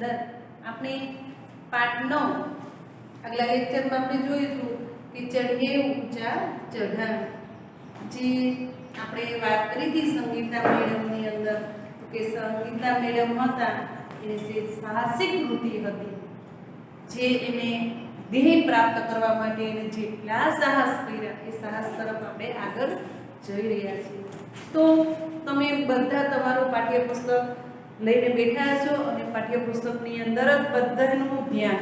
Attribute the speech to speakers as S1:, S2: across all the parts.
S1: અંદર આપણે પાઠ 9 આગલા લેક્ચરમાં આપણે જોયું હતું કે ચઢે ઊંચા ચઢાણ, જે આપણે વાત કરી હતી સંગીતા મેડમની અંદર કે સંગીતા મેડમ હતા એને જે સાહસિક વૃત્તિ હતી, જે એને ધ્યેય પ્રાપ્ત કરવા માટે એને જેટલા સાહસ કર્યા એ સાહસ તરફ આપણે આગળ જઈ રહ્યા છીએ. તો તમે બધા તમારું પાઠ્યપુસ્તક લઈને બેઠા છો અને પાઠ્યપુસ્તકની અંદર જ બધાનું ધ્યાન.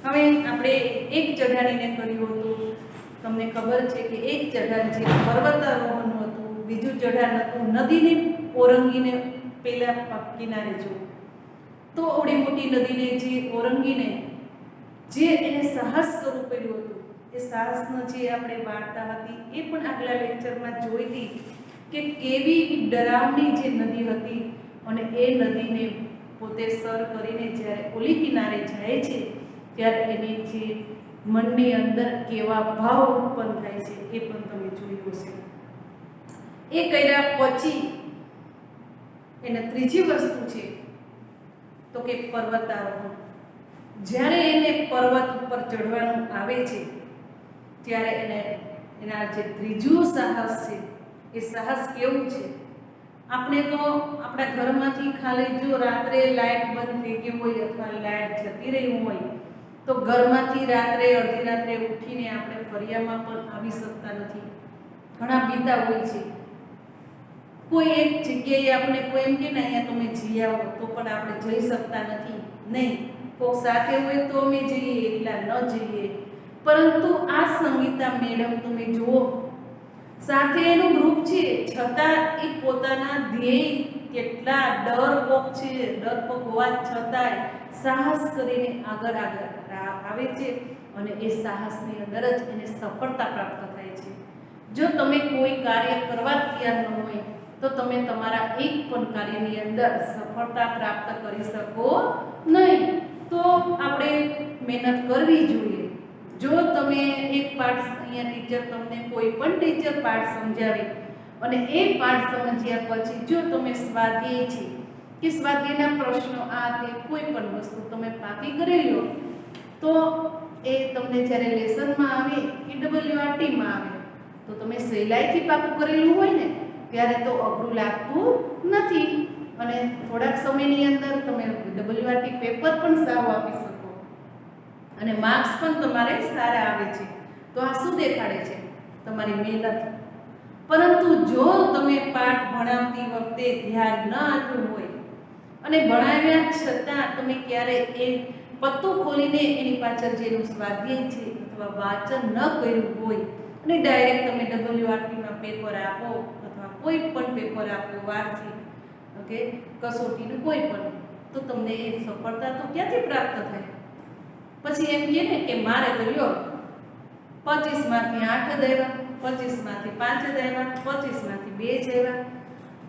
S1: હવે આપણે એક ચઢાણીને કર્યું હતું. તમને ખબર છે કે એક ચઢાણ છે પર્વતારોહણનું હતું, બીજું ચઢાણ હતું નદીને ઓરંગીને પેલા કિનારે જો. તો ઓડી મોટી નદીને જે ઓરંગીને જે એને સાહસ કરવું પડ્યું હતું, એ સાહસનો જે આપણે વાર્તા હતી એ પણ આગલા લેક્ચરમાં જોઈ હતી કે કેવી ડરાવની જે નદી હતી અને એ નદીને પોતે સર કરીને જ્યારે ઓલી કિનારે જાય છે ત્યારે એની જે મનની અંદર કેવા ભાવ ઉત્પન્ન થાય છે એ પણ તમે જોયું હશે. એ કર્યા પછી એને ત્રીજી વસ્તુ છે તો કે પર્વતારોહણ. જ્યારે એને પર્વત ઉપર ચડવાનું આવે છે ત્યારે એને એના જે ત્રીજું સાહસ છે એ સાહસ કેવું છે? આપણે તો આપણા ઘરમાંથી ખાલી જો રાત્રે લાઇટ બંધ થઈ ગઈ હોય અથવા લાઇટ જતી રહી હોય તો ઘરમાંથી રાત્રે અડધી રાત્રે ઉઠીને આપણે ફરિયામાં પણ આવી શકતા નથી. ઘણા બીતા હોય છે. કોઈ એક જગ્યાએ આપણે કોઈ એમ કે ને અહીંયા તમે જઈ આવો તો પણ આપણે જઈ શકતા નથી. નહીં, કોઈક સાથે હોય તો અમે જઈએ, એટલા ન જઈએ. પરંતુ આ સંગીતા મેડમ તમે જુઓ, સાથે એનું ગ્રુપ છે છતાં એ પોતાના ધ્યેય કેટલા ડરપોક છે, ડરપોક હોવા છતાંય સાહસ કરીને આગળ આવે છે અને એ સાહસની અંદર જ એને સફળતા પ્રાપ્ત થાય છે. જો તમે કોઈ કાર્ય કરવા તૈયાર ન હોય તો તમે તમારા એક પણ કાર્યની અંદર સફળતા પ્રાપ્ત કરી શકો નહીં. તો આપણે મહેનત કરવી જોઈએ. જો તમે એક પાઠ અહીંયા ટીચર તમને કોઈ પણ ટીચર પાઠ સમજાવે અને એ પાઠ સમજ્યા પછી જો તમે સ્વાધ્યાય છે કે સ્વાધ્યાયના પ્રશ્નો આ તે કોઈ પણ વસ્તુ તમે પાકી કરી લો તો એ તમને જ્યારે લેસનમાં આવે કે WRTમાં આવે તો તમે સહેલાઈથી પાકું કરેલું હોય ને ત્યારે તો અઘરું લાગતું નથી અને થોડાક સમયની અંદર તમે WRT પેપર પણ સારું આપી શકો અને માર્ક્સ પણ તમારે સારા આવે છે. તો આ શું દેખાડે છે? તમારી મહેનત. પરંતુ જો તમે પાઠ ભણાવતી વખતે ધ્યાન ન આપ્યું હોય અને ભણાવ્યા છતાં તમે ક્યારે એ પત્તું ખોલીને એની પાછળ જેનું સ્વાધ્યાય છે અથવા વાંચન ન કર્યું હોય અને ડાયરેક્ટ તમે WRTમાં પેપર આપો અથવા કોઈ પણ પેપર આપો, વાર્ષિક ઓકે કસોટીનું કોઈ પણ, તો તમને એ સફળતા તો ક્યાંથી પ્રાપ્ત થાય? પછી એમ કહે ને કે મારે તો લ્યો 25માંથી 8 જ આવ્યા, 25માંથી 5 જ આવ્યા, 25માંથી 2 જ આવ્યા.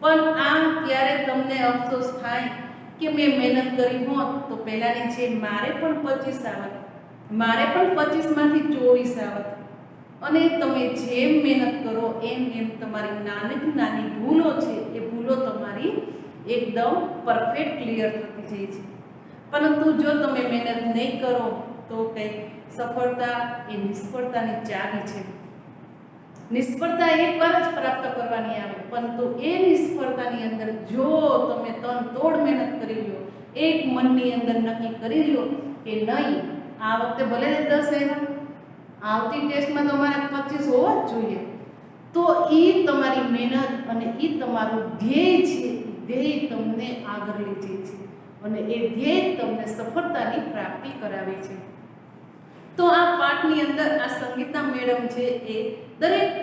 S1: પણ આ ત્યારે તમને અફસોસ થાય કે મેં મહેનત કરી હોત તો પહેલાંની છે મારે પણ 25 આવત, મારે પણ 25માંથી 24 આવત. અને તમે જેમ મહેનત કરો એમ એમ તમારી નાની નાની ભૂલો છે એ ભૂલો તમારી એકદમ પરફેક્ટ ક્લિયર થતી જાય છે. પરંતુ જો તમે મહેનત નહીં કરો તો કંઈ સફળતા એ નિષ્ફળતાની ચાવી છે. નિષ્ફળતા એકવાર જ પ્રાપ્ત કરવાની આવે, પરંતુ એ નિષ્ફળતાની અંદર જો તમે તોડ મહેનત કરી લો, એક મનની અંદર નક્કી કરી લો કે નહીં આ વખતે ભલે 10 આવ્યા, આવતી ટેસ્ટમાં તમારે 25 હોવા જ જોઈએ, તો એ તમારી મહેનત અને એ તમારું ધ્યેય છે, ધ્યેય તમને આગળ લઈ જાય છે અને એ ધ્યેય તમને સફળતાની પ્રાપ્તિ કરાવે છે. તો આ પાઠની અંદર આ સંગીતા મેડમ છે એ દરેક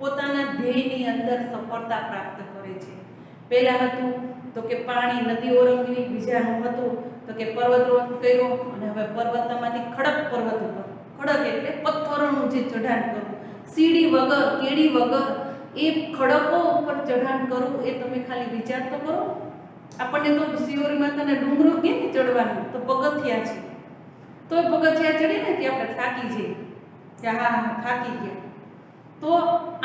S1: પોતાના ધ્યેયની અંદર સફળતા પ્રાપ્ત કરે છે. પહેલા હતું તો કે પાણી નદી ઓરંગવી, બીજાનું હતું તો કે પર્વતારોહણ કર્યો અને હવે પર્વતમાંથી ખડક પર્વત ઉપર, ખડક એટલે પથ્થરોનું જે ચઢાણ કરવું, સીડી વગર કેડી વગર એ ખડકો ઉપર ચઢાણ કરવું, એ તમે ખાલી વિચાર તો કરો. આપણને તો શિવરી માતાના ડુંગરો કેમ ચડવાનું, તો પગથિયા છે, તો પગથિયા ચડીએ ને ત્યાં આપણે થાકી જઈએ કે હા થાકી ગયા. તો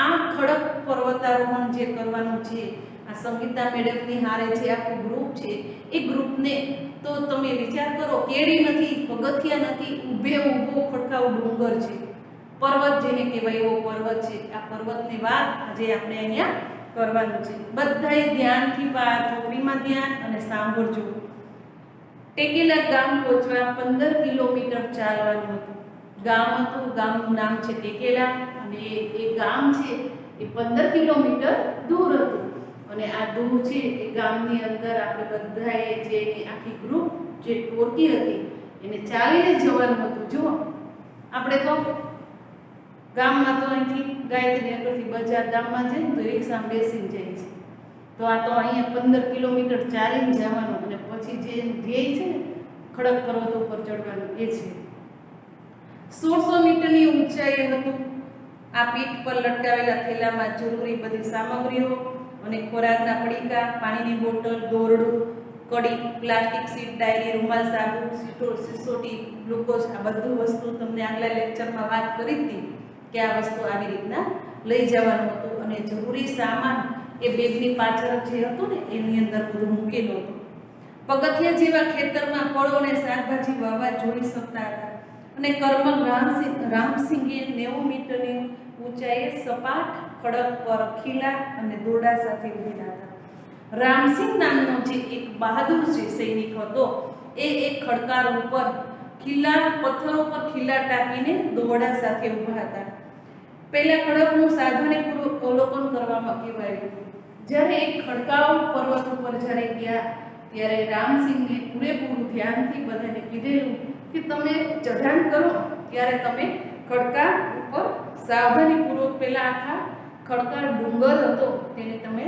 S1: આ ખડક પર્વતારોહણ જે કરવાનું છે આ સંગીતા મેડમની હારે જે આખું ગ્રુપ છે એ ગ્રુપને તો તમે વિચાર કરો, કેડી નથી, પગથિયા નથી, ઊભો ખડકાવ ડુંગર છે, પર્વત જેને કહેવાય એવો પર્વત છે. આ પર્વતની વાત આજે આપણે અહીંયા કરવાનું છે. બધાએ ધ્યાનથી ચોપડીમાં ધ્યાન અને સાંભળજો. ટેકેલા ગામ પહોંચવા 15 કિલોમીટર ચાલવાનું હતું. ગામનું નામ છે ટેકેલા અને એ ગામ છે એ 15 કિલોમીટર દૂર હતું. અને આ દૂર છે એ ગામની અંદર આપણે બધાએ જે આખી ગ્રુપ જે ટોળકી હતી એને ચાલીને જવાનું હતું. જુઓ, આપણે તો ગામમાં તો અહીંથી ગાયત્રી નગરથી બજાર ગામમાં જઈને તો રિક્ષામાં બેસીને જાય છે. તો આ તો અહીંયા 15 કિલોમીટર ચાલીને જવાનું અને પછી જે ધ્યેય છે ને ખડક પર્વત ઉપર ચડવાનું એ છે. 1600 મીટરની ઊંચાઈએ હતું. આ પીઠ પર લટકાવેલા થેલામાં જરૂરી બધી સામગ્રીઓ અને ખોરાકના પડીકા, પાણીની બોટલ, દોરડું, કડી, પ્લાસ્ટિક શીટ, ડાયરી, રૂમાલ, સાબુ, સિસોટી, ગ્લુકોઝ, આ બધું વસ્તુ તમને આગલા લેક્ચરમાં વાત કરી હતી કે આ વસ્તુ આવી રીતના લઈ જવાનું હતું. અને જરૂરી સામાન એ બેગની પાછળ જે હતું ને એની અંદર બધું મૂકેલું હતું. પગથિયા જેવા ખેતરમાં ફળો અને શાકભાજી વાવવા જોઈ શકતા હતા. અને કર્મલ રામસિંગે 90 મીટરની ઊંચાઈએ સપાટ ખડક પર ખીલા અને દોરડા સાથે ઉભેલા હતા. રામસિંગ નામનો જે એક બહાદુર સૈનિક હતો એ એક ખડકાર ઉપર પથ્થરો પર ખીલા ટાંકીને દોરડા સાથે ઊભા હતા. પહેલા ખડકનું સાવધાનીપૂર્વક અવલોકન કરવામાં કહેવાયું. જ્યારે એક ખડકાવ પર્વત ઉપર જ્યારે ગયા ત્યારે રામસિંગે પૂરેપૂરું ધ્યાનથી બધાને કીધેલું કે તમે ચઢાણ કરો ત્યારે તમે ખડકા ઉપર સાવધાનીપૂર્વક પહેલા આખા ખડકાર ડુંગર હતો તેને તમે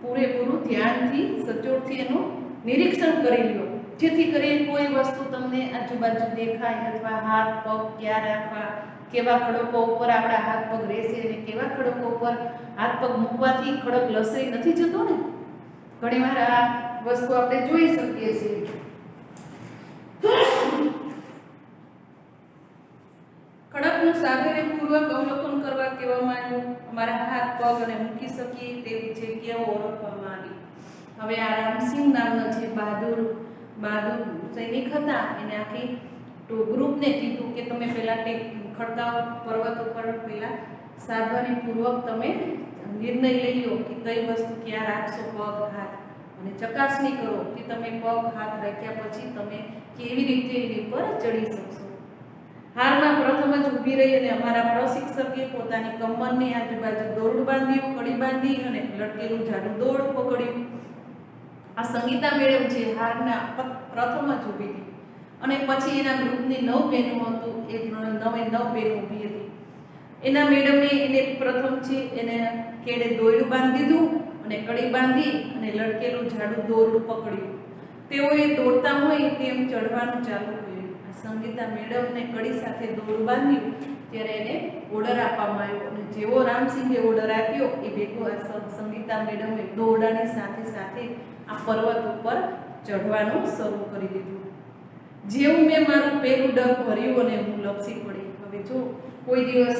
S1: પૂરેપૂરું ધ્યાનથી સચોટથી એનું નિરીક્ષણ કરી લો, જેથી કરીને કોઈ વસ્તુ તમને આજુબાજુ દેખાય અથવા હાથ પગ ક્યાં રાખવા, કેવા ખડકો ઉપર આપણા હાથ પગ રહેશે અને કેવા ખડકો ઉપર હાથ પગ મૂકવાથી ખડક લસરી નથી જતો ને. ઘણીવાર આ વસ્તુ આપણે જોઈ શકીએ છીએ. ખડકનું સાવધાનીપૂર્વક અવલોકન કરવા કહેવામાં આવ્યું. અમારા હાથ પગ અને મૂકી શકીએ તેવી જગ્યાઓ ઓળખવામાં આવી. હવે આ રામસિંગ નામના જે બહાદુર સૈનિક હતા એને આખી ગ્રુપને કીધું કે તમે પહેલા ખડકાવ પર્વત ઉપર પહેલા સાવધાનીપૂર્વક તમે નિર્ણય લઈ લો કે કઈ વસ્તુ ક્યાં રાખશો, પગ હાથ, અને ચકાસણી કરો કે તમે પગ હાથ રાખ્યા પછી તમે કેવી રીતે એની ઉપર ચડી શકશો. હારમાં પ્રથમ જ ઊભી રહી અને અમારા પ્રશિક્ષકે પોતાની કમરની આજુબાજુ દોરડું બાંધ્યું, કડી બાંધી અને લટકેલું જાડું દોરડું પકડ્યું. આ સંગીતા મેડમ છે હારના પ્રથમ જ ઊભી હતી અને પછી એના ગ્રુપની 9 બહેનો હતું એ 9 બહેનો ઊભી હતી. એના મેડમે એને પ્રથમ છે એને કેડે દોરડું બાંધી દીધું અને કડી બાંધી અને લટકેલું જાડું દોરડું પકડ્યું. તેઓએ દોડતા હોય તેમ ચડવાનું ચાલુ કર્યું. સંગીતા મેડમને કડી સાથે દોરડું બાંધ્યું ત્યારે એને ઓર્ડર આપવામાં આવ્યો અને જેવો રામસિંગે ઓર્ડર આપ્યો એ ભેગું આ સંગીતા મેડમે દોરડાની સાથે સાથે આ પર્વત ઉપર ચઢવાનું શરૂ કરી દીધું. જેવું મેં મારું પહેલું ડગ ભર્યું અને હું લપસી પડી. હવે જો કોઈ દિવસ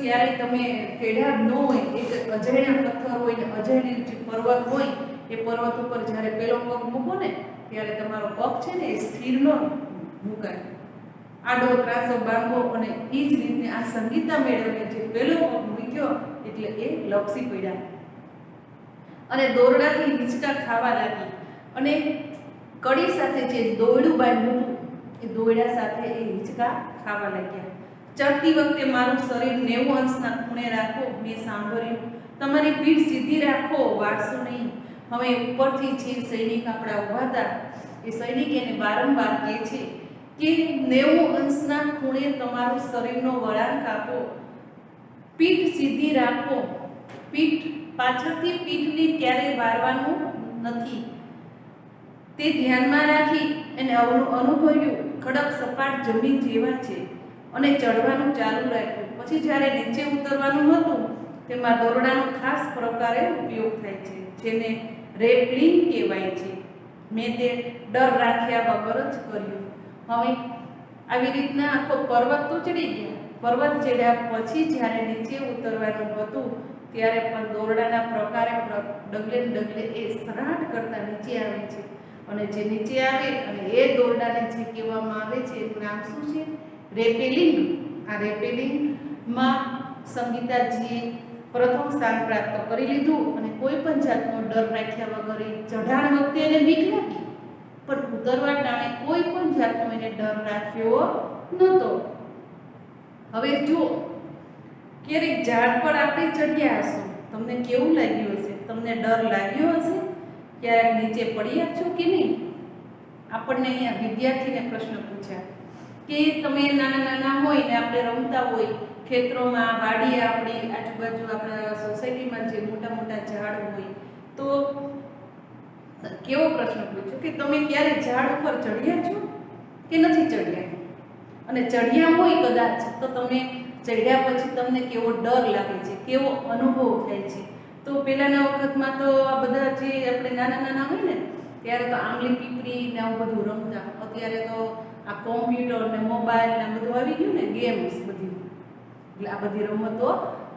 S1: ક્યારેય તમે કેડા ન હોય, એક અજાણ્યા પથ્થર હોય ને અજાણ્યું જે પર્વત હોય એ પર્વત ઉપર જ્યારે પેલો પગ મૂકો ને ત્યારે તમારો પગ છે ને એ સ્થિર ન મુકાય, આડો ત્રાસો બાંધો. અને એ જ રીતે આ સંગીતા મેડમે જે પેલો પગ મૂક્યો એટલે એ લપસી પડ્યા અને દોરડાથી હિંચકા ખાવા લાગી. અને કડી સાથે જે દોરડું બાંધ્યું હતું એ દોરડા સાથે એ હિંચકા ખાવા લાગ્યા. ચડતી વખતે મારું શરીર 90 અંશના ખૂણે રાખો, મેં સાંભળ્યું. તમારી પીઠ સીધી રાખો, વાળશો નહીં. હવે ઉપરથી જે સૈનિક આપણા ઊભા હતા એ સૈનિક એને વારંવાર કહે છે કે 90 અંશના ખૂણે તમારું શરીરનો વળાંક આપો, પીઠ સીધી રાખો, પીઠ પાછળથી પીઠને ક્યારેય વારવાનું નથી. તે ધ્યાનમાં રાખી એને અનુભવ્યું. ખડક સપાટ જમીન જેવા છે અને ચડવાનું ચાલુ રાખ્યું. પછી જ્યારે નીચે ઉતરવાનું હતું તેમાં દોરડાનો ખાસ પ્રકારે ઉપયોગ થાય છે જેને રેપલિંગ કહેવાય છે. મેં તે ડર રાખ્યા વગર જ કર્યું. હવે આવી રીતના આખો પર્વત તો ચડી ગયા. પર્વત ચડ્યા પછી જ્યારે નીચે ઉતરવાનું હતું ત્યારે પણ દોરડાના પ્રકારે ડગલે ને ડગલે એ સરાટ કરતા નીચે આવે છે. અને જે નીચે આવે અને એ દોરડાને જે કહેવામાં આવે છે એનું નામ શું છે? રેપેલિંગ. આ રેપેલિંગમાં સંગીતાજીએ પ્રથમ સ્થાન પ્રાપ્ત કરી લીધું અને કોઈ પણ જાતનો ડર રાખ્યા વગર એ ચઢાણ વખતે એને બીક લાગી, પણ ઉતરવા ટાણે કોઈ પણ જાતનો એને ડર રાખ્યો નહોતો. હવે જો ક્યારેક ઝાડ પર આપણે ચડ્યા હશું, તમને કેવું લાગ્યું હશે? તમને ડર લાગ્યો હશે? ક્યારેક નીચે પડ્યા છો કે નહીં? આપણને અહીંયા વિદ્યાર્થીને પ્રશ્ન પૂછ્યા કે તમે નાના નાના હોય ને આપણે રમતા હોય ખેતરોમાં, વાડીએ, આપણી આજુબાજુ આપણા સોસાયટીમાં જે મોટા મોટા ઝાડ હોય, તો કેવો પ્રશ્ન પૂછ્યો કે તમે ક્યારે ઝાડ ઉપર ચડ્યા છો કે નથી ચડ્યા? અને ચડ્યા હોય કદાચ તો તમે ચડ્યા પછી તમને કેવો ડર લાગે છે, કેવો અનુભવ થાય છે? તો પહેલાંના વખતમાં તો આ બધા જે આપણે નાના નાના હોય ને ત્યારે તો આંબલી પીપળી ને આવું બધું રમતા. અત્યારે તો આ કોમ્પ્યુટર ને મોબાઈલ ને બધું આવી ગયું ને, ગેમ્સ બધી, એટલે આ બધી રમતો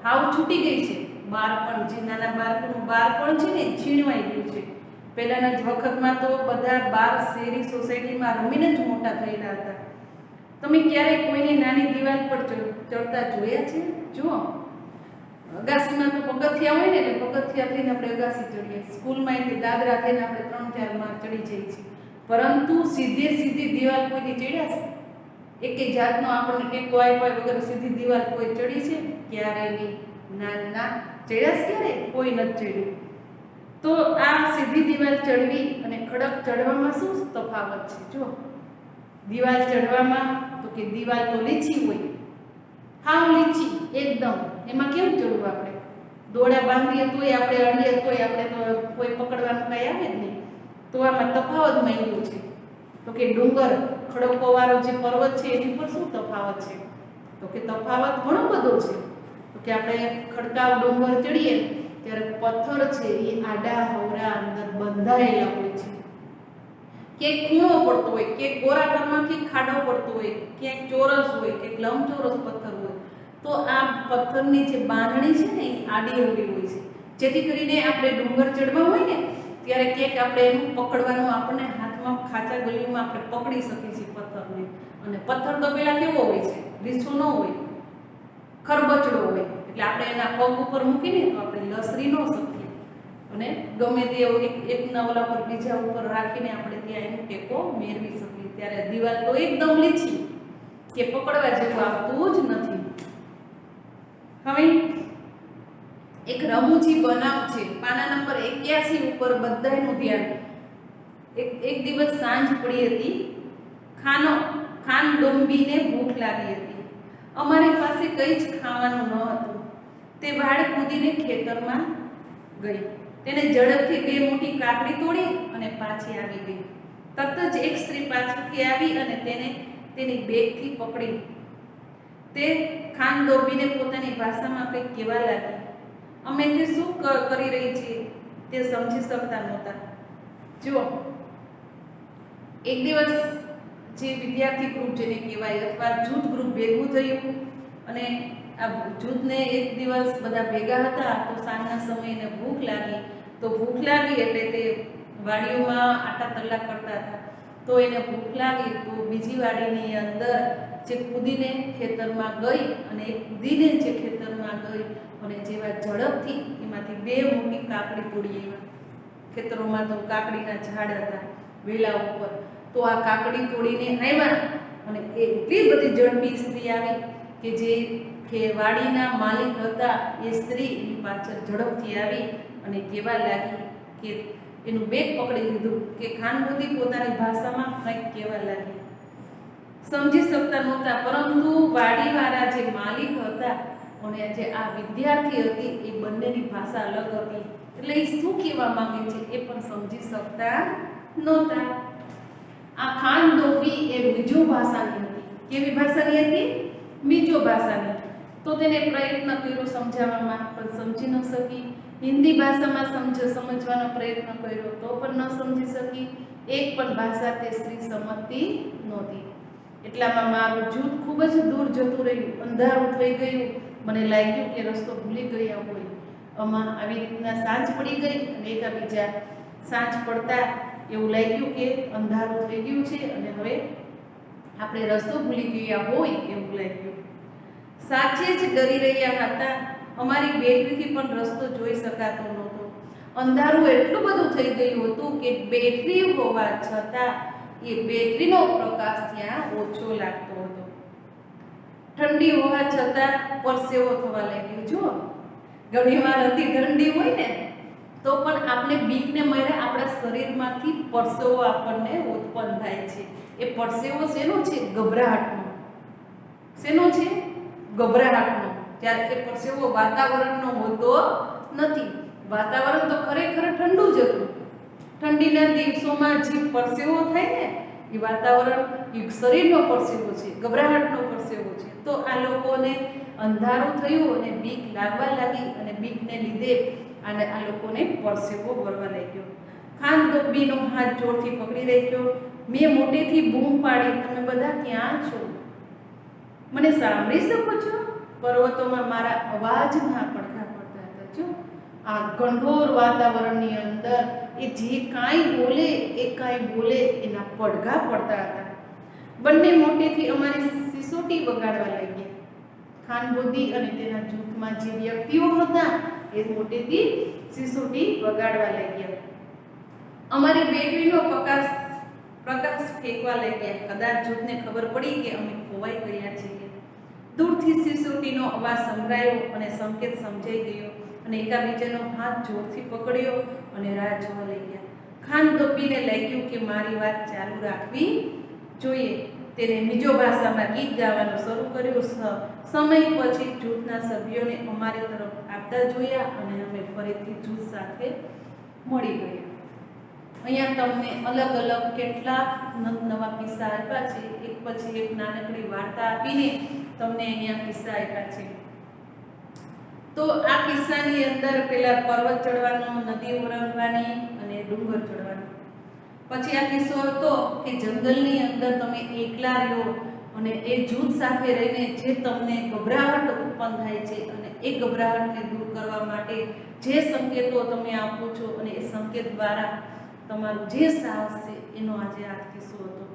S1: હાવ છૂટી ગઈ છે. બાળપણ, જે નાના બાળકોનું બાળપણ છે ને છીનવાઈ ગયું છે. પહેલાંના જ વખતમાં તો બધા બાર શેરી સોસાયટીમાં રમીને જ મોટા થયેલા હતા. તમે ક્યારેય કોઈની નાની દિવાલ પર ચડતા જોયા છે? જુઓ, અગાસીમાં તો પગથિયા હોય ને, એટલે પગથિયા થઈને આપણે અગાસી ચડીએ. સ્કૂલમાં એથી દાદરા થઈને આપણે 3-4 માળ ચડી જઈએ છીએ, પરંતુ સીધી દિવાલ કોઈની ચડ્યા છે? એકે જાતનો આપણને ટેકો આપ્યા વગર સીધી દિવાલ કોઈ ચડી છે? ક્યારેય નહીં. ના ચડ્યા છે ક્યારે? કોઈ નથી ચડ્યું. તો આ સીધી દિવાલ ચડવી અને ખડક ચડવામાં શું તફાવત છે? જો, દિવાલ ચડવામાં તો કે દિવાલ તો લીચી હોય, હાવ લીચી એકદમ, એમાં કેમ ચડવું આપણે? દોડા બાંધીએ તોય આપણે, અડીએ તોય આપણે, તો કોઈ પકડવાનું કઈ આવે જ નહીં. તો આમાં તફાવત માંગ્યો છે. તો કે ડુંગર ખડકોવાળો જે પર્વત છે એની પર શું તફાવત છે? તો કે તફાવત ઘણો બધો છે. તો કે આપણે ખડકાવ ડુંગર ચડીએ ત્યારે પથ્થર છે એ આડા હવરા અંદર બંધાયેલા હોય છે. ક્યાંક ખૂણો પડતો હોય, ક્યાંક ગોળાકારમાં ક્યાંક ખાડો પડતો હોય, ક્યાંક ચોરસ હોય, ક્યાંક લંબચોરસ પથ્થર હોય. તો આ પથ્થરની જે બાંધણી છે ને એ આડી અવળી હોય છે, જેથી કરીને આપણે ડુંગર ચડવા હોય ને ત્યારે ક્યાંક આપણે એનું પકડવાનું, આપણને હાથમાં ખાચા ગલીઓમાં આપણે પકડી શકીએ છીએ પથ્થરને. અને પથ્થર તો પેલા કેવો હોય છે? લીસો ન હોય, ખરબચડો હોય, એટલે આપણે એના પગ ઉપર મૂકીને તો આપણે લસરી ન શકીએ, અને ગમે તે એકના ઓલા પર બીજા ઉપર રાખીને આપણે ત્યાં એનો ટેકો મેળવી શકીએ. ત્યારે દિવાલ તો એકદમ લીચી કે પકડવા જેવું આવતું જ નથી. હવે એક રમૂજી બનાવ છે, પાના નંબર 81 ઉપર બધાયનું ધ્યાન. એક દિવસ સાંજ પડી હતી. ખાન ડોંબીને ભૂખ લાગી હતી. અમારી પાસે કંઈ જ ખાવાનું ન હતું. તે વાડ કૂદીને ખેતરમાં ગઈ. તેને ઝડપથી 2 મોટી કાકડી તોડી અને પાછી આવી ગઈ. તરત જ એક સ્ત્રી પાછળથી આવી અને તેને તેની બેગથી પકડી. તે ખાન ડોંબીને પોતાની ભાષામાં કંઈક કહેવા લાગી. અમે તે શું કરી રહી છીએ તે સમજી શકતા નહોતા. જુઓ, એક દિવસ જે વિદ્યાર્થી ગ્રુપ જેને કહેવાય અથવા જૂથ ગ્રુપ ભેગું થયું, અને આ જૂથને એક દિવસ બધા ભેગા હતા. તો સાંજના સમયે ભૂખ લાગી. તો ભૂખ લાગી એટલે તે વાડીઓમાં આટા તલ્લા કરતા હતા. તો એને ભૂખ લાગી તો બીજી વાડીની અંદર જે કૂદીને ખેતરમાં ગઈ, અને એ કૂદીને જે ખેતરમાં ગઈ અને જેવા ઝડપથી એમાંથી 2 મોટી કાકડી તોડી આવ્યા. ખેતરોમાં તો કાકડીના ઝાડ હતા વેલા ઉપર. તો આ કાકડી તોડીને આવ્યા અને એટલી બધી ઝડપી સ્ત્રી આવી કે જે વાડીના માલિક હતા એ સ્ત્રી એની પાછળ ઝડપથી આવી અને કહેવા લાગી કે એનું બેગ પકડી લીધું કે ખાનબોધી પોતાની ભાષામાં કંઈક કહેવા લાગી. સમજી શકતા નહોતા, પરંતુ વાડીવાળા જે માલિક હતા અને જે આ વિદ્યાર્થી હતી એ બંનેની ભાષા અલગ હતી, એટલે એ શું કહેવા માંગે છે એ પણ સમજી શકતા નહોતા. આ ખાન ડોબી એ મીજો ભાષાની હતી. કેવી ભાષાની હતી? મીજો ભાષાની. તો તેને પ્રયત્ન કર્યો સમજાવવામાં, પણ સમજી ન શકી. હિન્દી ભાષામાં સમજવાનો પ્રયત્ન કર્યો તો પણ ન સમજી શકી. એક પણ ભાષા તે સ્ત્રી સમજતી નહોતી. એટલામાં મારું જૂથ ખૂબ જ દૂર જતું રહ્યું. અંધારું થઈ ગયું. મને લાગ્યું કે રસ્તો ભૂલી ગયા હોય. આમાં આવી રીતના સાંજ પડી ગઈ અને એકાબીજા સાંજ પડતા એવું લાગ્યું કે અંધારું થઈ ગયું છે અને હવે આપણે રસ્તો ભૂલી ગયા હોય એવું લાગ્યું. સાચે જ ડરી રહ્યા હતા. અમારી બેટરીથી પણ રસ્તો જોઈ શકાતો નહોતો. અંધારું એટલું બધું થઈ ગયું હતું કે બેટરી હોવા છતાં એ બેટરીનો પ્રકાશ ત્યાં ઓછો લાગતો હતો. ઠંડી હોવા છતાં પરસેવો થવા લાગ્યો. જો ઘણીવાર અતિ ઠંડી હોય ને તો પણ આપણે બીકને મારે આપણા શરીરમાંથી પરસેવો આપણને ઉત્પન્ન થાય છે. એ પરસેવો શેનો છે? ગભરાટનો. શેનો છે? ગભરાટનો. જ્યારે એ પરસેવો વાતાવરણનો હોતો નથી. વાતાવરણ તો ખરેખર ઠંડુ જ હતું. ઠંડીના દિવસોમાં જે પરસેવો થાય ને એ વાતાવરણ એ શરીરનો પરસેવો છે, ગભરાટનો પરસેવો છે. તો આ લોકોને અંધારું થયું અને બીક લાગવા લાગી અને બીકને લીધે અને આ લોકોને પરસેવો વળવા લાગ્યો. ખાનદોબીનો હાથ જોરથી પકડી રાખ્યો. મેં મોટેથી બૂમ પાડી, તમે બધા ક્યાં છો? મને સાંભળી શકો છો? પર્વતોમાં મારા અવાજના પડઘા પડતા હતા. જો આ ઘનઘોર વાતાવરણની અંદર એ જે કાંઈ બોલે એ કાંઈ બોલે એના પડઘા પડતા હતા. બંને મોટેથી અમારી સિસોટી વગાડવા લાગ્યા. ખાનબોદી અને તેના જૂથમાં જે વ્યક્તિઓ હતા એ મોટેથી સિસોટી વગાડવા લાગ્યા. અમારી બેટરીનો પ્રકાશ ફેંકવા લાગ્યા. કદાચ જૂથને ખબર પડી કે અમે ખોવાઈ ગયા છીએ. દૂરથી સિસોટીનો અવાજ સંભળાયો અને સંકેત સમજાઈ ગયો અને એકાબીજાનો હાથ જોરથી પકડ્યો અને રાહ જોવા લાગ્યા. ખાનદોબીને લાગ્યું કે મારી વાત ચાલુ રાખવી જોઈએ. તેને મિજો ભાષામાં ગીત ગાવાનું શરૂ કર્યું. સમય પછી જૂથના સભ્યોને અમારી તરફ આવતા જોયા અને અમે ફરીથી જૂથ સાથે મળી ગયા. અહીંયા તમને અલગ અલગ કેટલાક નવા કિસ્સા આપ્યા છે. એક પછી એક નાનકડી વાર્તા આપીને તમને અહીંયા કિસ્સા આપ્યા છે. તો આ કિસ્સાની અંદર પેલા પર્વત ચડવાનો, નદી ઓળંગવાની અને ડુંગર ચડવાનો. પછી આ કિસ્સો હતો કે જંગલની અંદર તમે એકલા રહ્યો અને એ જૂથ સાથે રહીને જે તમને ગભરાહટ ઉત્પન્ન થાય છે અને એ ગભરાહટને દૂર કરવા માટે જે સંકેતો તમે આપો છો અને એ સંકેત દ્વારા તમારું જે સાહસ છે એનો આજે આ કિસ્સો હતો.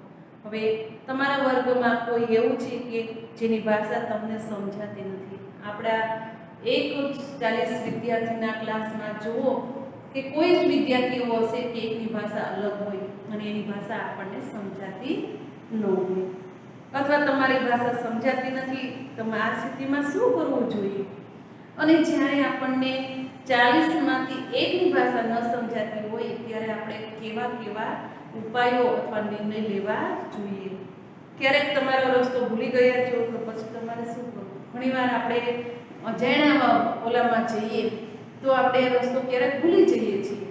S1: હવે તમારા વર્ગમાં કોઈ એવું છે કે જેની ભાષા તમને સમજાતી નથી. આપણા 40 વિદ્યાર્થીના ક્લાસમાં જુઓ કે કોઈ જ વિદ્યાર્થીઓ હશે કે એકની ભાષા અલગ હોય અને એની ભાષા આપણને સમજાતી ન હોય, અથવા તમારી ભાષા સમજાતી નથી. તમે આ સ્થિતિમાં શું કરવું જોઈએ? અને જ્યારે આપણને 40માંથી એકની ભાષા ન સમજાતી હોય ત્યારે આપણે કેવા ઉપાયો અથવા નિર્ણય લેવા જોઈએ? ક્યારેક તમારો રસ્તો ભૂલી ગયા છો તો પછી તમારે શું કરવું? ઘણીવાર આપણે અજાણ્યા ઓલામાં જઈએ તો આપણે એ રસ્તો ક્યારેક ભૂલી જઈએ છીએ.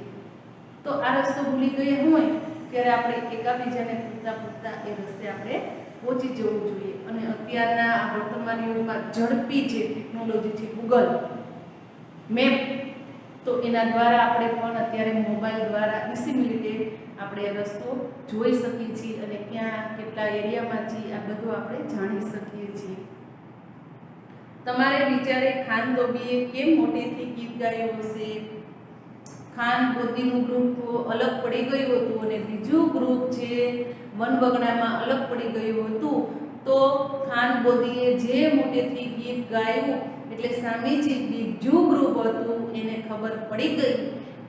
S1: તો આ રસ્તો ભૂલી ગયા હોય ત્યારે આપણે એકાબીજાને પૂછતા એ રસ્તે આપણે પહોંચી જવું જોઈએ. અને અત્યારના વર્તમાન યુગમાં ઝડપી છે ટેકનોલોજી છે, ગૂગલ મેપ, તો એના દ્વારા આપણે પણ અત્યારે મોબાઈલ દ્વારા 20 મિનિટે આપણે એ રસ્તો જોઈ શકીએ છીએ અને ક્યાં કેટલા એરિયામાં છીએ આ બધું આપણે જાણી શકીએ છીએ. તમારે વિચારે ખાનદોબીએ કેમ મોટેથી ગીત ગાયું હશે? ખાનબોદીનું ગ્રુપ અલગ પડી ગયું હતું અને બીજું ગ્રુપ છે વનબગડામાં અલગ પડી ગયું હતું. તો ખાનબોદીએ જે મોટેથી ગીત ગાયું એટલે સામે જે બીજું ગ્રુપ હતું એને ખબર પડી ગઈ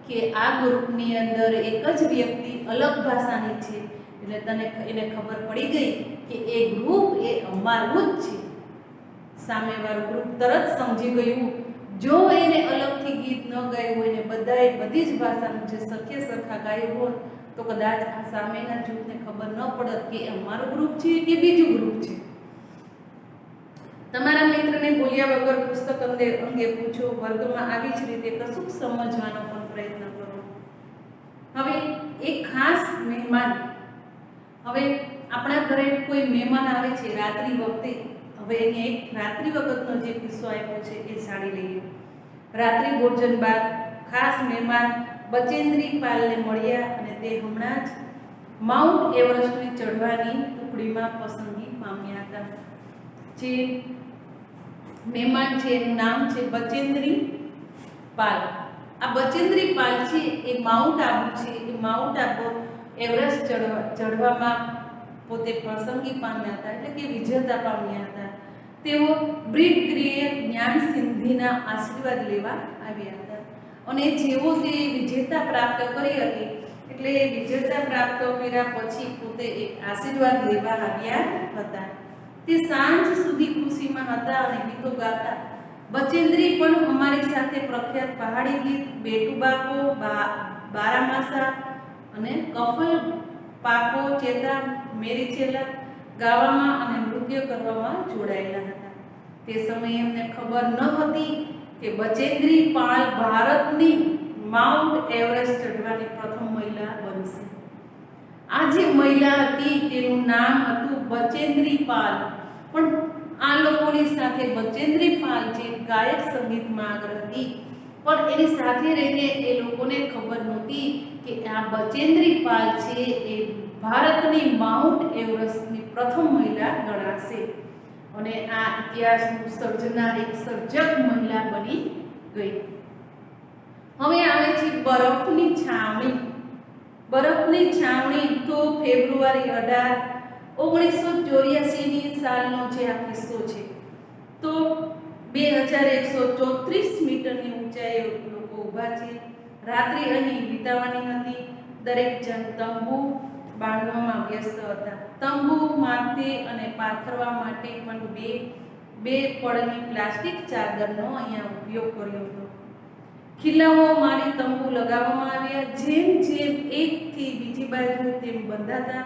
S1: કે આ ગ્રુપની અંદર એક જ વ્યક્તિ અલગ ભાષાની છે. એટલે એને ખબર પડી ગઈ કે એ ગ્રુપ એ અમારું જ છે. સામેવાળું ગ્રુપ તરત સમજી ગયું. જો એને અલગથી ગીત ન ગાયું હોય ને બધાએ બધી જ ભાષાનું જે સરખા ગાયું હોત તો કદાચ આ સામેના જૂથને ખબર ન પડત કે અમારું ગ્રુપ છે કે બીજું ગ્રુપ છે. તમારા મિત્રને બોલ્યા વગર પુસ્તક અંગે પૂછો. વર્ગમાં આવી જ રીતે કશુંક સમજવાનો પણ પ્રયત્ન કરો. હવે એક ખાસ મહેમાન, હવે આપણા ઘરે કોઈ મહેમાન આવે છે રાત્રિ વખતે. હવે એને એક રાત્રિ વખતનો જે કિસ્સો આપ્યો છે એ જાણી લઈએ. રાત્રિ ભોજન બાદ ખાસ મહેમાન બચેન્દ્રી પાલને મળ્યા અને તે હમણાં જ માઉન્ટ એવરેસ્ટની ચઢવાની ટુકડીમાં પસંદગી પામ્યા હતા. જે મહેમાન છે એનું નામ છે બચેન્દ્રી પાલ. આ બચેન્દ્રી પાલ છે એ માઉન્ટ આબુ છે, એ માઉન્ટ આબુ એવરેસ્ટ ચડવામાં પોતે પસંદગી પામ્યા હતા, એટલે કે વિજેતા પામ્યા હતા. તેઓ બ્રિગેડિયર જ્ઞાન સિંધીના આશીર્વાદ લેવા આવ્યા હતા અને જેવો તે વિજેતા પ્રાપ્ત કરી હતી, એટલે વિજેતા પ્રાપ્ત કર્યા પછી પોતે એક આશીર્વાદ લેવા આવ્યા હતા. તે સાંજ સુધી ખુશીમાં હતા અને ગીતો ગાતા. બચેન્દ્રી પણ અમારી સાથે પ્રખ્યાત પહાડી ગીત બેટુ બાપો, બારામાસા અને કફલ પાકો ચેતા મેરી ચેલા ગાવામાં અને નૃત્ય કરવામાં જોડાયેલા હતા. તે સમયે એમને ખબર ન હતી કે બચેન્દ્રી પાલ ભારતની માઉન્ટ એવરેસ્ટ ચઢવાની પ્રથમ મહિલા બનશે. આ જે મહિલા હતી તેનું નામ હતું બચેન્દ્રી પાલ. પણ આ લોકોની સાથે બચેન્દ્રી પાલ જે ગાયક સંગીતમાં આગળ હતી, પણ એની સાથે રહીને એ લોકોને ખબર નહોતી કે આ બચેન્દ્રી પાલ છે એ ભારતની માઉન્ટ એવરેસ્ટની પ્રથમ મહિલા ગણાશે અને આ ઇતિહાસનું સર્જનાર એક સર્જક મહિલા બની ગઈ. હવે આવે છે બરફની છાવણી. બરફની છાવણી તો ફેબ્રુઆરી 18, 1984ની સાલનો જે આ કિસ્સો છે. તો 2134 મીટરની ઊંચાઈએ લોકો ઊભા છે. રાત્રિ અહીં વિતાવવાની હતી. દરેક જણ તંબુ બાંધવામાં વ્યસ્ત હતા. તંબુ માથે અને પાથરવા માટે પણ બે પડની પ્લાસ્ટિક ચાદરનો અહીંયા ઉપયોગ કર્યો હતો. ખીલાઓ મારી તંબુ લગાવવામાં આવ્યા. જેમ જેમ એકથી બીજી બાજુ તેમ બંધાતા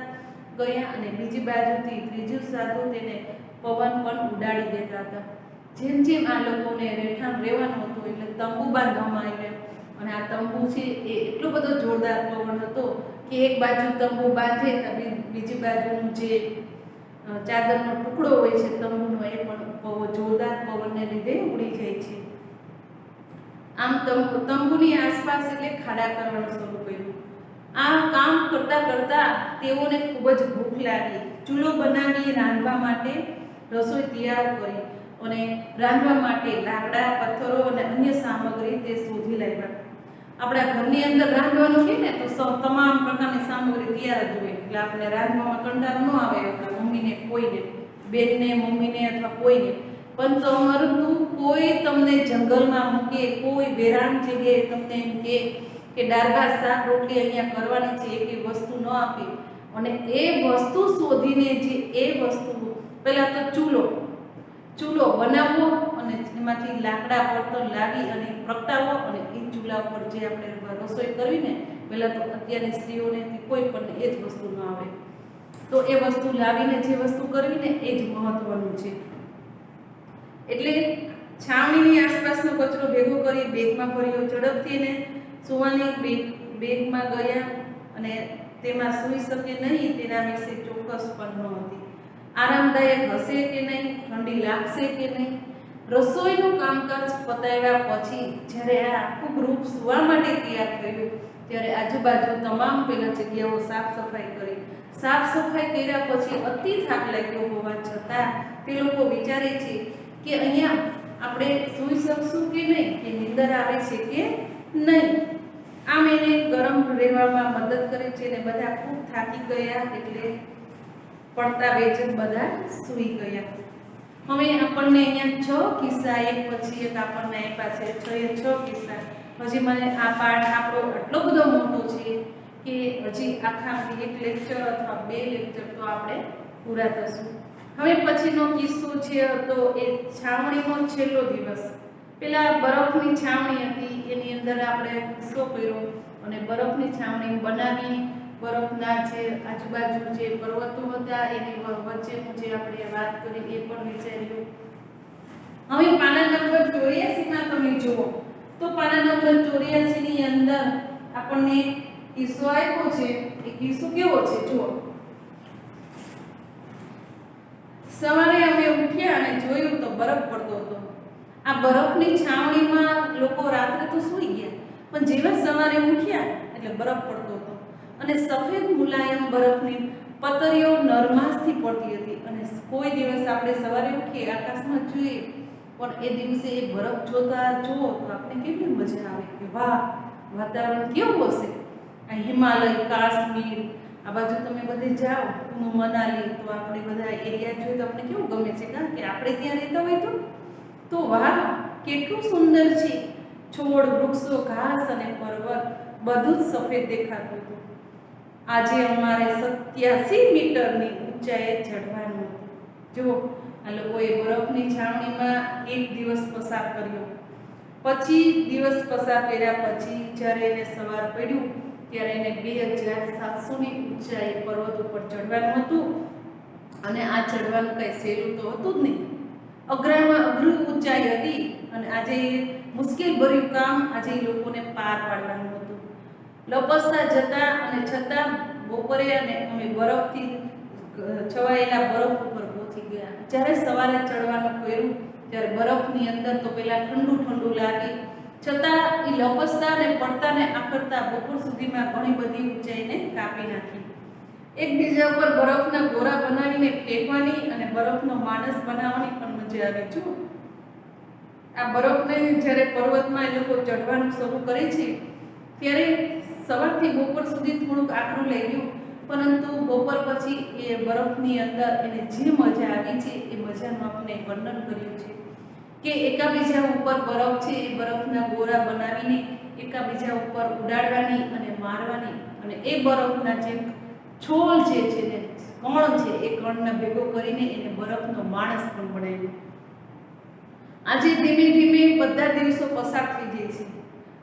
S1: ગયા અને બીજી બાજુથી ત્રીજું સાધુ તેને પવન પણ ઉડાડી દેતા હતા. જેમ જેમ આ લોકોને રહેઠાણ રહેવાનું હતું એટલે તંબુ બાંધવામાં આવ્યા અને આ તંબુ છે એ એટલો બધો જોરદાર પવન હતો કે એક બાજુ તંબુ બાંધે તો બીજી બાજુનું જે ચાદરનો ટુકડો હોય છે તંબુનો એ પણ જોરદાર પવનને લીધે ઉડી જાય છે. આમ તંબુની આસપાસ એટલે ખાડા કરવાનું શરૂ કર્યું. આ કામ કરતા કરતા તેઓને ખૂબ જ ભૂખ લાગી. ચૂલો બનાવી રાંધવા માટે રસોઈ તૈયાર કરી અને રાંધવા માટે લાકડા, પથ્થરો અને અન્ય સામગ્રી તે શોધી લાવ્યા. આપણા ઘરની અંદર રાંધવાનું છે ને તો તમામ પ્રકારની સામગ્રી તૈયાર જ હોય, એટલે આપણે રાંધવામાં કંટાળો ન આવે આપણા મમ્મીને, કોઈને, બેનને, મમ્મીને અથવા કોઈને. પણ પરંતુ કોઈ તમને જંગલમાં મૂકે, કોઈ વેરાન જગ્યાએ તમને એમ કે દાળ ભાત શાક રોટલી અહીંયા કરવાની છે, એવી વસ્તુ ન આપે અને એ વસ્તુ શોધીને જે એ વસ્તુ પહેલાં તો ચૂલો બનાવવો અને એમાંથી લાકડા પડતર લાવી અને પ્રગટાવો અને એ ચૂલા પર જે આપણે રસોઈ કરવી ને, પહેલાં તો અત્યારની સ્ત્રીઓને કોઈ પણ એ જ વસ્તુ ન આવે, તો એ વસ્તુ લાવીને જે વસ્તુ કરવી ને એ જ મહત્વનું છે. એટલે છાવણીની આસપાસનો કચરો ભેગો કરી બેગમાં ભર્યો. ઝડપથી એને સુવાની બેગમાં ગયા અને તેમાં સૂઈ શકે નહીં તેના વિશે ચોક્કસ પણ ન હતી. આરામદાયક હશે કે નહીં, ઠંડી લાગશે કે નહીં. રસોઈનું કામકાજ પતાવ્યા પછી જ્યારે આ આખું ગ્રુપ સુવા માટે તૈયાર થયું ત્યારે આજુબાજુ તમામ પેલા જગ્યાઓ સાફ સફાઈ કરી. સાફ સફાઈ કર્યા પછી અતિ થાક લાગ્યો હોવા છતાં તે લોકો વિચારે છે કે અહીંયા આપણે સૂઈ શકશું કે નહીં, કે નીંદર આવે છે કે નહીં. આમ એને ગરમ રહેવામાં મદદ કરે છે અને બધા ખૂબ થાકી ગયા એટલે પડતા વેચન બધા સૂઈ ગયા. હવે આપણને અહીંયા 6 કિસ્સા એક પછી એક આપણને આપ્યા છે. 6 કિસ્સા. હજી મને આ પાઠ આપણો આટલો બધો મોટો છે કે હજી આખા એક લેક્ચર અથવા 2 લેક્ચર તો આપણે પૂરા થશું. હવે પછીનો કિસ્સો છે તો એ છાવણીનો છેલ્લો દિવસ. પેલા બરફની છાવણી હતી એની અંદર આપણે કિસ્સો કર્યો અને બરફની છાવણી બનાવી બરફના જે આજુબાજુ જે પર્વતો હતા એની વચ્ચેનું જે આપણે વાત કરી એ પણ વિચાર્યું. હવે પાના નંબર 84માં તમે જુઓ તો પાના નંબર 84 ની અંદર આપણને કિસ્સો આપ્યો છે. એ કિસ્સો કેવો છે જુઓ. સવારે અમે ઉઠ્યા અને જોયું તો બરફ પડતો હતો. આ બરફની છાવણીમાં લોકો રાત્રે તો સૂઈ ગયા, પણ જેવા સવારે ઉઠ્યા એટલે બરફ પડતો હતો અને સફેદ મુલાયમ બરફની પતરીઓ નરમાશથી પડતી હતી. અને કોઈ દિવસ આપણે સવારે ઉઠીએ આકાશમાં જોઈએ પણ એ દિવસે એ બરફ જોતા જુઓ તો આપણે કેટલી મજા આવે કે વાહ, વાતાવરણ કેવું હશે. આ હિમાલય, કાશ્મીર આ બાજુ તમે બધે જાઓ, કુનુ મનાલી, તો આપણે બધા એરિયા જોઈએ તો આપણે કેવું ગમે છે કારણ કે આપણે ત્યાં રહેતા હોય તો વાહ કેટલું સુંદર છે. છોડ, વૃક્ષો, ઘાસ અને પર્વત બધું જ સફેદ દેખાતું હતું. આજે અમારે 87 મીટરની ઊંચાઈએ ચઢવાનું હતું. જુઓ, આ લોકોએ બરફની છાવણીમાં એક દિવસ પસાર કર્યો. પછી દિવસ પસાર કર્યા પછી જ્યારે એને સવાર પડ્યું ત્યારે એને 2700ની ઊંચાઈ પર્વત ઉપર ચડવાનું હતું. અને આ ચડવાનું કંઈ સહેલું તો હતું જ નહીં. અઘરામાં અઘરું ઊંચાઈ હતી અને આજે મુશ્કેલ ભર્યું કામ આજે એ લોકોને પાર પાડવાનું હતું. લપસતા જતા અને છતાં બપોરે અને અમે બરફથી છવાયેલા બરફ ઉપર પહોંચી ગયા. જ્યારે સવારે ચડવાનું કર્યું ત્યારે બરફની અંદર તો પહેલાં ઠંડુ ઠંડુ લાગે, છતાં એ લપસતા અને પડતાને આખરતા બપોર સુધીમાં ઘણી બધી ઊંચાઈને કાપી નાખી. એકબીજા ઉપર બરફના ગોળા બનાવીને ફેંકવાની અને બરફનો માણસ બનાવવાની પણ મજા આવે. જુઓ, આ બરફને જ્યારે પર્વતમાં એ લોકો ચડવાનું શરૂ કરે છે ત્યારે સવારથી બપોર સુધી થોડુંક આકરું લાગ્યું, પરંતુ બપોર પછી એ બરફની અંદર એને જે મજા આવી છે એ મજાનું આપણે વર્ણન કર્યું છે કે એકાબીજા ઉપર બરફ છે એ બરફના ગોળા બનાવીને એકાબીજા ઉપર ઉડાડવાની અને મારવાની, અને એ બરફના જે છોલ જે છે ને કણ છે એ કણને ભેગો કરીને એને બરફનો માણસ પણ બનાવ્યો. આજે ધીમે ધીમે બધા દિવસો પસાર થઈ જાય છે.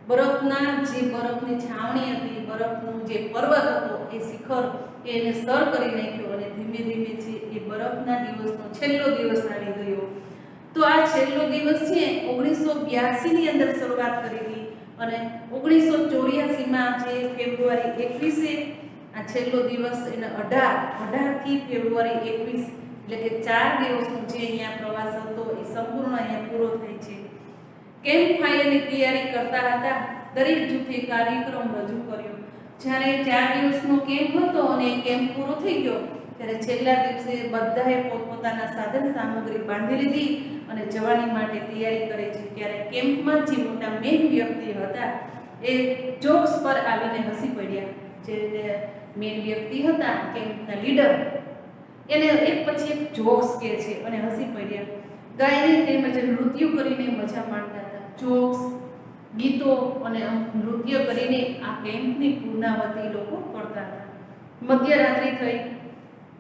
S1: બરફની છાવણી હતી, બરફનું જે પર્વત હતો એ શિખર એને સર કરી નાખ્યો અને ધીમે ધીમે છે એ બરફના દિવસનો છેલ્લો દિવસ આવી ગયો. તો આ છેલ્લો દિવસ છે 1982ની અંદર શરૂઆત કરી હતી અને 1984માં જે ફેબ્રુઆરી 21 આ છેલ્લો દિવસ એને 18થી ફેબ્રુઆરી 21 એટલે કે 4 દિવસનો જે અહીંયા પ્રવાસ હતો એ સંપૂર્ણ અહીંયા પૂરો થાય છે. કેમ્પ ફાયરની તૈયારી કરતા હતા. દરેક જૂથે કાર્યક્રમ રજૂ કર્યો. જ્યારે 4 દિવસનો કેમ્પ હતો અને કેમ્પ પૂરો થઈ ગયો ત્યારે છેલ્લા દિવસે બધાએ પોતપોતાના સાધન સામગ્રી બાંધી લીધી અને જવાની માટે તૈયારી કરે છે. ત્યારે કેમ્પમાં જે મોટા મેન વ્યક્તિ હતા એ જોક્સ પર આવીને હસી પડ્યા. જે મેન વ્યક્તિ હતા કેમ્પના લીડર, એને એક પછી એક જોક્સ કહે છે અને હસી પડ્યા. ગાયને તેમજ નૃત્ય કરીને મજા માણતા હતા. જોક્સ, ગીતો અને નૃત્ય કરીને આ કેમ્પની પૂર્ણાવતી લોકો કરતા હતા. મધ્યરાત્રિ થઈ.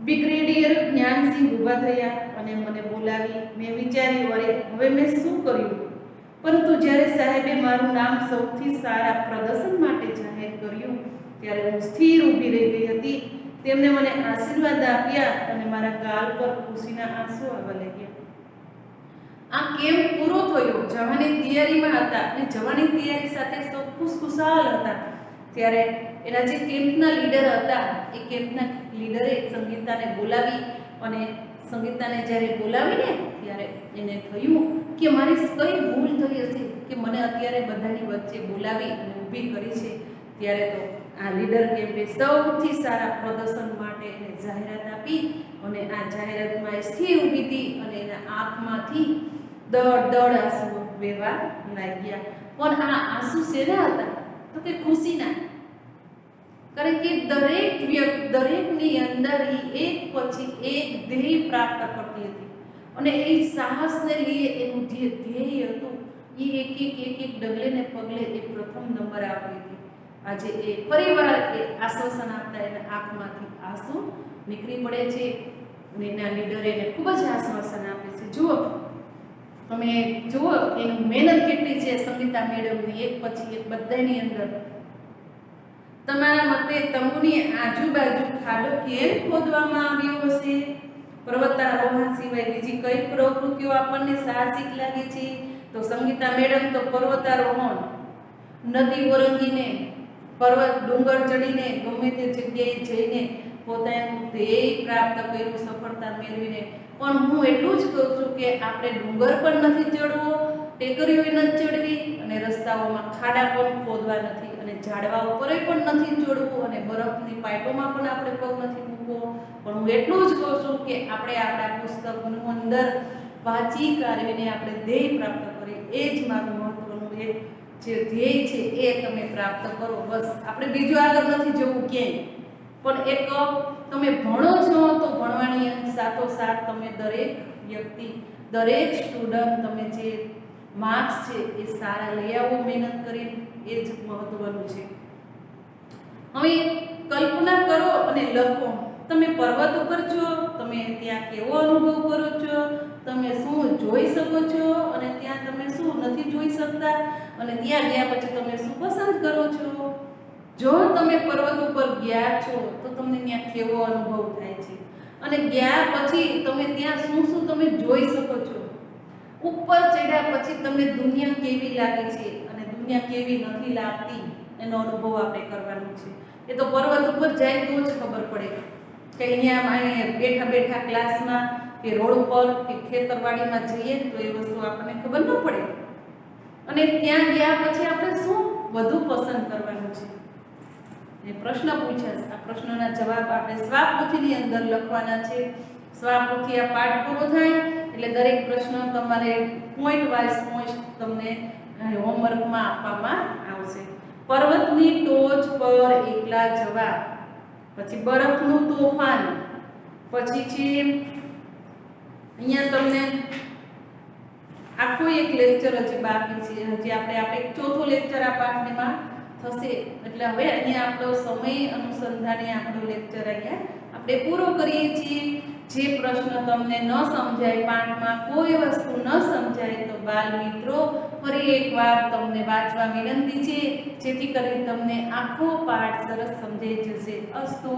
S1: બ્રિગેડિયર જ્ઞાનસિંહ ઊભા થયા અને મને બોલાવી. મેં વિચાર્યું, અરે હવે મેં શું કર્યું? પરંતુ જ્યારે સાહેબે મારું નામ સૌથી સારા પ્રદર્શન માટે જાહેર કર્યું ત્યારે હું સ્થિર ઊભી રહી ગઈ હતી. તેમને મને આશીર્વાદ આપ્યા અને મારા ગાલ પર ખુશીના આંસુ આવવા લાગ્યા. આ કેમ્પ પૂરો થયો, જવાની તૈયારીમાં હતા અને જવાની તૈયારી સાથે સૌ ખુશખુશાલ હતા. ત્યારે એના જે કેમ્પના લીડર હતા એ કેમ્પના લીડરે સંગીતાને બોલાવી અને સંગીતાને જ્યારે બોલાવીને ત્યારે એને થયું કે મારી કઈ ભૂલ થઈ હશે કે મને અત્યારે બધાની વચ્ચે બોલાવી અને ઊભી કરી છે. ત્યારે તો આ લીડર કેમ્પે સૌથી સારા પ્રદર્શન માટે એને જાહેરાત આપી અને આ જાહેરાતમાં એ સ્થિર ઊભી હતી અને એના આંખમાંથી દડ આંસુ વહેવા લાગ્યા. પણ આ આંસુ શેના હતા? તો કે ખુશીના. કારણ કે દરેકની અંદર એક પછી એક ધ્યેય પ્રાપ્ત કરતી હતી અને એ સાહસને લીધે એનું જે ધ્યેય હતું એ એક ડગલે ને પગલે એ પ્રથમ નંબર આપી હતી. આજે એ ફરીવાર એ આશ્વાસન આપતા એના આંખમાંથી આંસુ નીકળી પડે છે અને એના લીડરે એને ખૂબ જ આશ્વાસન આપે છે. જુઓ, તમે જુઓ એની મહેનત કેટલી છે સંગીતા મેડમની, એક પછી એક બધાની અંદર. તમારા મતે તંબુની આજુબાજુ ખાડો કેમ ખોદવામાં આવ્યો હશે? પર્વતારોહણ સિવાય બીજી કઈ પ્રવૃત્તિઓ આપણને સાહસિક લાગે છે? તો સંગીતા મેડમ તો પર્વતારોહણ, નદી ઓળંગીને, પર્વત ડુંગર ચડીને, ગમે તે જગ્યાએ જઈને પોતાનું ધ્યેય પ્રાપ્ત કર્યું, સફળતા મેળવીને. પણ હું એટલું જ કહું છું કે આપણે ડુંગર પણ નથી ચડવો, ટેકરીઓ નથી ચડવી અને રસ્તાઓમાં ખાડા પણ ખોદવા નથી અને ઝાડવા ઉપર પણ નથી ચડવું અને બરફની પાઇટોમાં પણ આપણે પગ નથી મૂકવો. પણ હું એટલું જ કહું છું કે આપણે આપણા પુસ્તકનું અંદર વાંચી કાઢીને આપણે ધ્યેય પ્રાપ્ત કરીએ. એ જ મારું મહત્વનું એક જે ધ્યેય છે એ તમે પ્રાપ્ત કરો. બસ આપણે બીજું આગળ નથી જવું ક્યાંય. પણ એક તમે ભણો છો તો ભણવાની સાથોસાથ તમે દરેક વ્યક્તિ, દરેક સ્ટુડન્ટ તમે જે માર્ક્સ છે એ સારા લઈ આવો મહેનત કરીને. એ જ મહત્વનું છે. હવે કલ્પના કરો અને લખો. તમે પર્વત ઉપર છો, તમે ત્યાં કેવો અનુભવ કરો છો, તમે શું જોઈ શકો છો અને ત્યાં તમે શું નથી જોઈ શકતા, અને ત્યાં ગયા પછી તમે શું પસંદ કરો છો. જો તમે પર્વત ઉપર ગયા છો તો તમને ત્યાં કેવો અનુભવ થાય છે, અને ગયા પછી તમે ત્યાં શું શું તમે જોઈ શકો છો. ઉપર ચડ્યા પછી તમને દુનિયા કેવી લાગે છે અને દુનિયા કેવી નથી લાગતી એનો અનુભવ આપણે કરવાનો છે. એ તો પર્વત ઉપર જાય તો જ ખબર પડે કે અહીંયા બેઠા બેઠા ક્લાસમાં કે રોડ ઉપર કે ખેતરવાડીમાં જઈએ તો એ વસ્તુ આપણને ખબર ન પડે. અને ત્યાં ગયા પછી આપણે શું વધુ પસંદ કરવાનું છે. એ પ્રશ્ન પૂછાશે. આ પ્રશ્નોના જવાબ આપણે સ્વાપોથીની અંદર લખવાના છે. સ્વાપોથી આ પાઠ પૂરો થાય એટલે દરેક પ્રશ્ન તમારે પોઈન્ટ વાઇઝ પોઈન્ટ તમને હોમવર્કમાં આપવામાં આવશે. પર્વતની ટોચ પર એકલા જવા, પછી બરફનું તોફાન, પછી છે અહીંયા તમને આખો એક લેક્ચર હજી બાકી છે. હજી આપણે ચોથો લેક્ચર આ પાઠમાં થશે. એટલે હવે અહીંયા આપણો સમય અનુસંધાને આપણો લેક્ચર અહીંયા આપણે પૂરો કરીએ છીએ. જે પ્રશ્ન તમને ન સમજાય, પાઠમાં કોઈ વસ્તુ ન સમજાય તો બાલ મિત્રો ફરી એકવાર તમને વાંચવા વિનંતી છે, જેથી કરીને તમને આખો પાઠ સરસ સમજાઈ જશે. અસ્તુ.